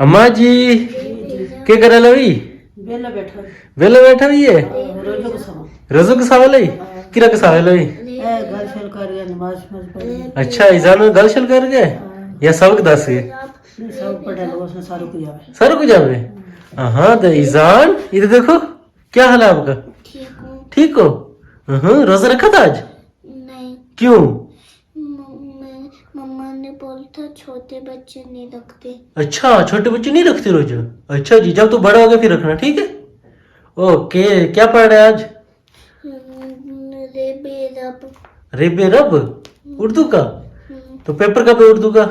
अम्मा जी क्या करे लो भाई वेला बैठा वेला बैठा भी है रोजो को समा रोजो के सावल किरा के सावल ए घर चल कर गया नमाज पढ़ अच्छा ईजान में गल शल कर गए या सबक दस गए सब पढ़ा लो उसने सारू को जावे सर को जावे हाँ तो ईजान इधर देखो क्या हाल है आपका ठीक हो रोजा रखा था आज नहीं क्यों मम्मा ने बोला था छोटे बच्चे नहीं रखते। अच्छा छोटे बच्चे नहीं रखते रोजा अच्छा जी जब तो बड़ा हो गया फिर रखना ठीक है ओके क्या पढ़ रहे हैं आज रेबे रब रेबे रब उर्दू का तो पेपर कब है उर्दू का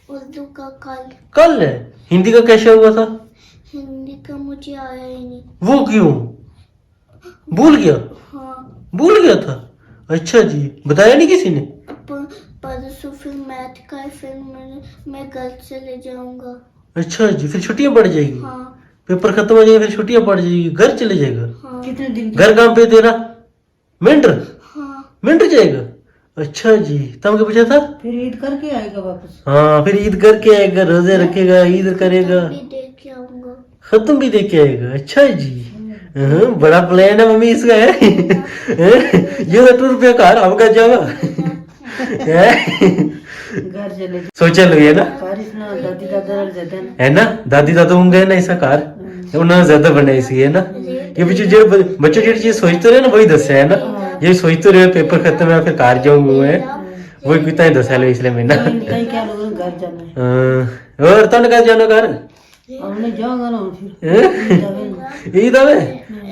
उर्दू का कल कल है हिंदी का कैसे हुआ था हिंदी का मुझे आया ही नहीं। वो क्यों भूल गया हाँ भूल गया था अच्छा जी बताया नहीं किसी ने परसों फिर मैथ का है, फिर मैं घर चले जाऊंगा। अच्छा जी फिर छुट्टियां पड़ जाएगी हाँ पेपर खत्म हो जाएगा फिर छुट्टियां पड़ जाएगी घर चले जाएगा हाँ कितने दिन घर कहाँ पे तेरा मिंटर हाँ मिंटर जाएगा अच्छा जी तब क्या पूछा था फिर ईद करके आएगा वापस हाँ फिर ईद करके आएगा रोजे रखेगा ईद करेगा भी देख के आऊंगा। खत्म भी देके आएगा अच्छा जी बड़ा प्लान है मम्मी इसका है ये तो टूर पे कार हमका जावा घर चले सोचा लो ये ना बारिश ना दादी दादा ज्यादा ना है ना दादी दादा होंगे ना ऐसा कार उन्होंने ज्यादा बनाई सी है ना ये बच्चे जो बच्चे जो चीज सोचते रहे ना वही दस है ना ये सोचते रहे पेपर खत्म है फिर कार जाऊंगा मैं वही कितना ही दस है इसलिए मैं ना कहीं क्या लोगों ने घर जाना है और तुमने कहा जानो कार हमने जाऊंगा ना फिर ईद आवे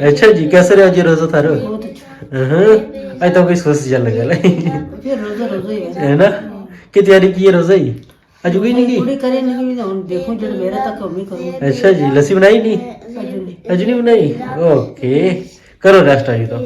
अच्छा जी कैसे रहे जी रोजा थारो बहुत अच्छा आज तो कोई सोच चल लगा फिर रोजा रोजा ही है है ना की तैयारी की है रोजा ही आज उगी नहीं की पूरी करे नहीं कि हम देखो जो मेरा तक हम ही करूँ अच्छा जी लस्सी बनाई नहीं अजूनी अजनी बनाई ओके करो रेस्ट आई तो